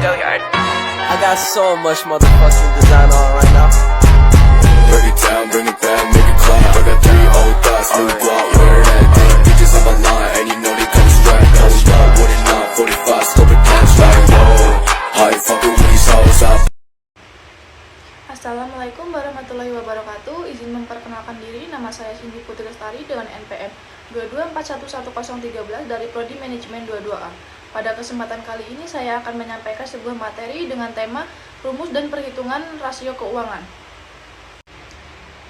I got so much motherfucking design on right now. Break it down, bring it back, make it clap. I got 3 old thoughts, new block, where that thing. Bitches on my line, and you know they come strapped. Hold up, what it not, 45, scope it cash like whoa. How you fucking with these hoes up? Assalamualaikum warahmatullahi wabarakatuh. Izin memperkenalkan diri, nama saya Cindy Putri Lestari dengan NPM 22411013 dari Prodi Manajemen 22A. Pada kesempatan kali ini saya akan menyampaikan sebuah materi dengan tema rumus dan perhitungan rasio keuangan.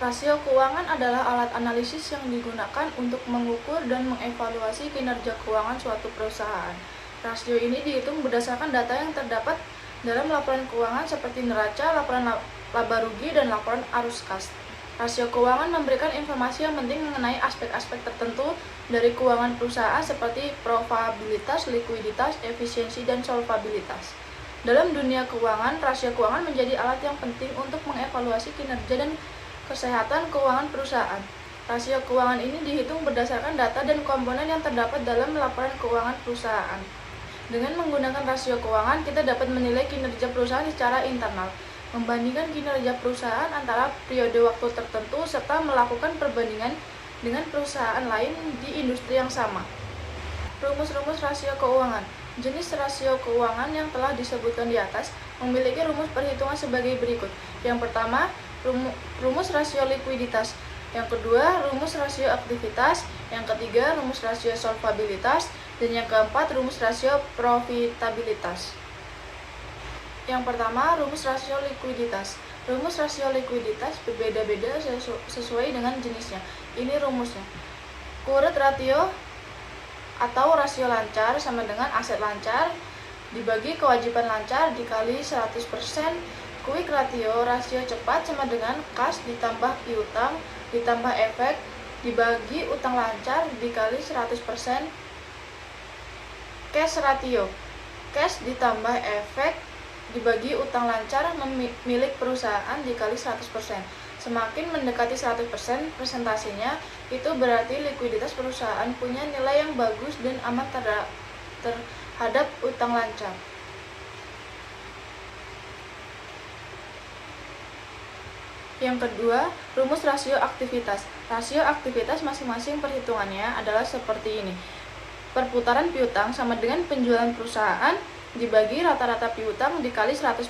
Rasio keuangan adalah alat analisis yang digunakan untuk mengukur dan mengevaluasi kinerja keuangan suatu perusahaan. Rasio ini dihitung berdasarkan data yang terdapat dalam laporan keuangan seperti neraca, laporan laba rugi, dan laporan arus kas. Rasio keuangan memberikan informasi yang penting mengenai aspek-aspek tertentu dari keuangan perusahaan seperti profitabilitas, likuiditas, efisiensi, dan solvabilitas. Dalam dunia keuangan, rasio keuangan menjadi alat yang penting untuk mengevaluasi kinerja dan kesehatan keuangan perusahaan. Rasio keuangan ini dihitung berdasarkan data dan komponen yang terdapat dalam laporan keuangan perusahaan. Dengan menggunakan rasio keuangan, kita dapat menilai kinerja perusahaan secara internal, membandingkan kinerja perusahaan antara periode waktu tertentu, serta melakukan perbandingan dengan perusahaan lain di industri yang sama. Rumus-rumus rasio keuangan. Jenis rasio keuangan yang telah disebutkan di atas memiliki rumus perhitungan sebagai berikut. Yang pertama, rumus rasio likuiditas. Yang kedua, rumus rasio aktivitas. Yang ketiga, rumus rasio solvabilitas. Dan yang keempat, rumus rasio profitabilitas. Yang pertama, rumus rasio likuiditas. Rumus rasio likuiditas berbeda-beda sesuai dengan jenisnya. Ini rumusnya. Current ratio atau rasio lancar sama dengan aset lancar dibagi kewajiban lancar dikali 100%. Quick ratio, rasio cepat, sama dengan kas ditambah piutang ditambah efek dibagi utang lancar dikali 100%. Cash ratio, cash ditambah efek dibagi utang lancar milik perusahaan dikali 100%. Semakin mendekati 100% presentasinya, itu berarti likuiditas perusahaan punya nilai yang bagus dan aman terhadap utang lancar. Yang kedua, rumus rasio aktivitas. Rasio aktivitas masing-masing perhitungannya adalah seperti ini. Perputaran piutang sama dengan penjualan perusahaan dibagi rata-rata piutang dikali 100%.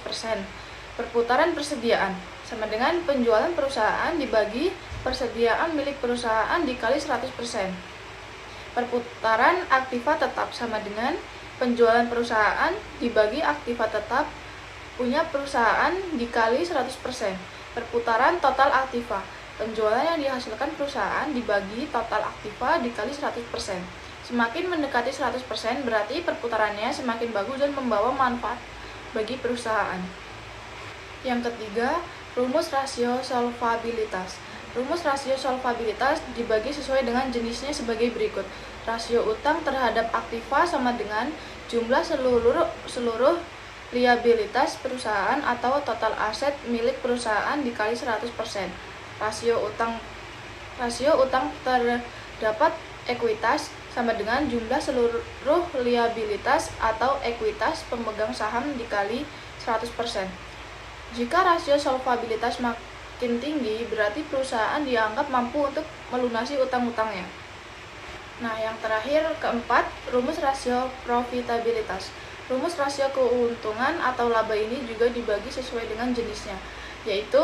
Perputaran persediaan sama dengan penjualan perusahaan dibagi persediaan milik perusahaan dikali 100%. Perputaran aktiva tetap sama dengan penjualan perusahaan dibagi aktiva tetap punya perusahaan dikali 100%. Perputaran total aktiva, penjualan yang dihasilkan perusahaan dibagi total aktiva dikali 100%. Semakin mendekati 100% berarti perputarannya semakin bagus dan membawa manfaat bagi perusahaan. Yang ketiga, rumus rasio solvabilitas. Rumus rasio solvabilitas dibagi sesuai dengan jenisnya sebagai berikut. Rasio utang terhadap aktiva sama dengan jumlah seluruh liabilitas perusahaan atau total aset milik perusahaan dikali 100%. Rasio utang terdapat ekuitas sama dengan jumlah seluruh liabilitas atau ekuitas pemegang saham dikali 100%. Jika rasio solvabilitas makin tinggi, berarti perusahaan dianggap mampu untuk melunasi utang-utangnya. Nah, yang terakhir, keempat, rumus rasio profitabilitas. Rumus rasio keuntungan atau laba ini juga dibagi sesuai dengan jenisnya, yaitu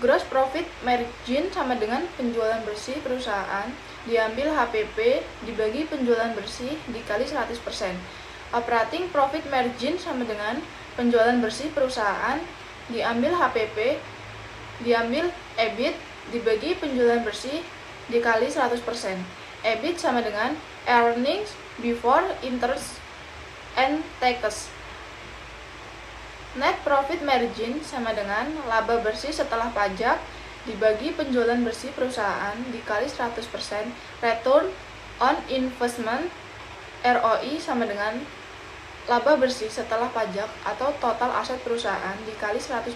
gross profit margin sama dengan penjualan bersih perusahaan diambil HPP dibagi penjualan bersih dikali 100%. Operating profit margin sama dengan penjualan bersih perusahaan diambil HPP diambil EBIT dibagi penjualan bersih dikali 100%. EBIT sama dengan earnings before interest and taxes. Net profit margin sama dengan laba bersih setelah pajak dibagi penjualan bersih perusahaan dikali 100%. Return on investment ROI sama dengan laba bersih setelah pajak atau total aset perusahaan dikali 100%.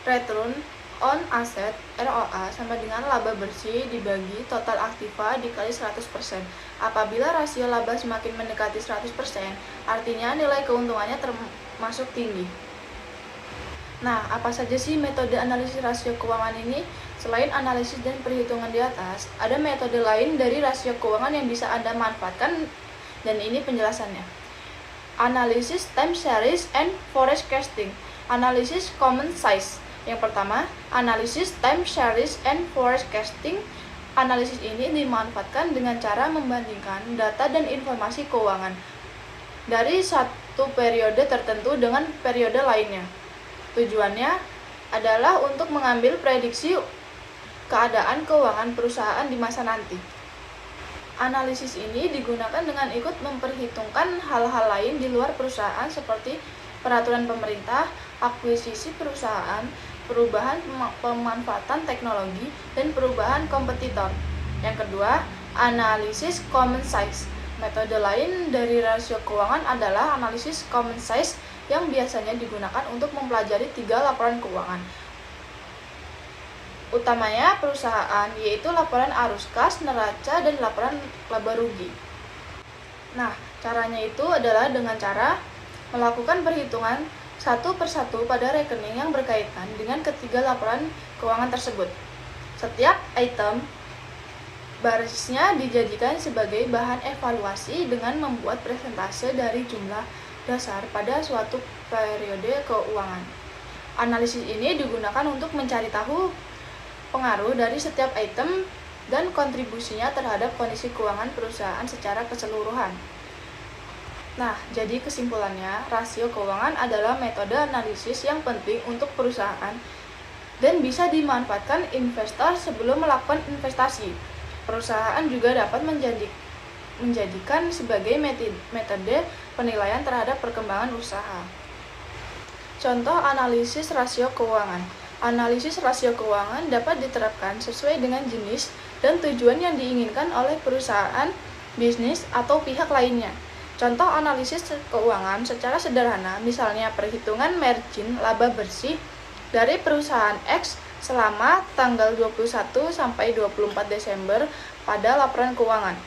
Return on asset ROA sama dengan laba bersih dibagi total aktiva dikali 100%. Apabila rasio laba semakin mendekati 100%, artinya nilai keuntungannya termasuk tinggi. Nah, apa saja sih metode analisis rasio keuangan ini? Selain analisis dan perhitungan di atas, ada metode lain dari rasio keuangan yang bisa Anda manfaatkan, dan ini penjelasannya. Analisis time series and forecasting. Analisis common size. Yang pertama, analisis time series and forecasting. Analisis ini dimanfaatkan dengan cara membandingkan data dan informasi keuangan dari satu periode tertentu dengan periode lainnya. Tujuannya adalah untuk mengambil prediksi keadaan keuangan perusahaan di masa nanti. Analisis ini digunakan dengan ikut memperhitungkan hal-hal lain di luar perusahaan seperti peraturan pemerintah, akuisisi perusahaan, perubahan pemanfaatan teknologi, dan perubahan kompetitor. Yang kedua, analisis common size. Metode lain dari rasio keuangan adalah analisis common size yang biasanya digunakan untuk mempelajari 3 laporan keuangan utamanya perusahaan, yaitu laporan arus kas, neraca, dan laporan laba rugi. Nah, caranya itu adalah dengan cara melakukan perhitungan satu persatu pada rekening yang berkaitan dengan ketiga laporan keuangan tersebut. Setiap item barisnya dijadikan sebagai bahan evaluasi dengan membuat persentase dari jumlah dasar pada suatu periode keuangan. Analisis ini digunakan untuk mencari tahu pengaruh dari setiap item dan kontribusinya terhadap kondisi keuangan perusahaan secara keseluruhan. Nah, jadi kesimpulannya, rasio keuangan adalah metode analisis yang penting untuk perusahaan dan bisa dimanfaatkan investor sebelum melakukan investasi. Perusahaan juga dapat menjadikan sebagai metode penilaian terhadap perkembangan usaha. Contoh analisis rasio keuangan. Analisis rasio keuangan dapat diterapkan sesuai dengan jenis dan tujuan yang diinginkan oleh perusahaan, bisnis, atau pihak lainnya. Contoh analisis keuangan secara sederhana, misalnya perhitungan margin laba bersih dari perusahaan X selama tanggal 21 sampai 24 Desember pada laporan keuangan.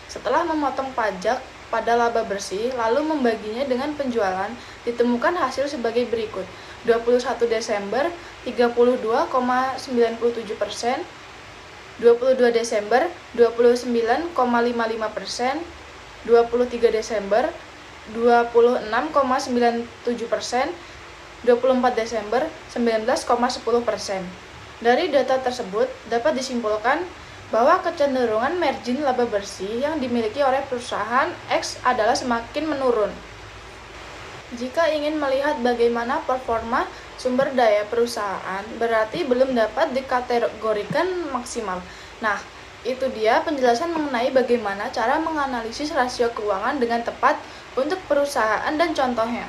Setelah memotong pajak pada laba bersih, lalu membaginya dengan penjualan, ditemukan hasil sebagai berikut. 21 Desember 32,97%, 22 Desember 29,55%, 23 Desember 26,97%, 24 Desember 19,10%. Dari data tersebut dapat disimpulkan bahwa kecenderungan margin laba bersih yang dimiliki oleh perusahaan X adalah semakin menurun. Jika ingin melihat bagaimana performa sumber daya perusahaan, berarti belum dapat dikategorikan maksimal. Nah, itu dia penjelasan mengenai bagaimana cara menganalisis rasio keuangan dengan tepat untuk perusahaan dan contohnya.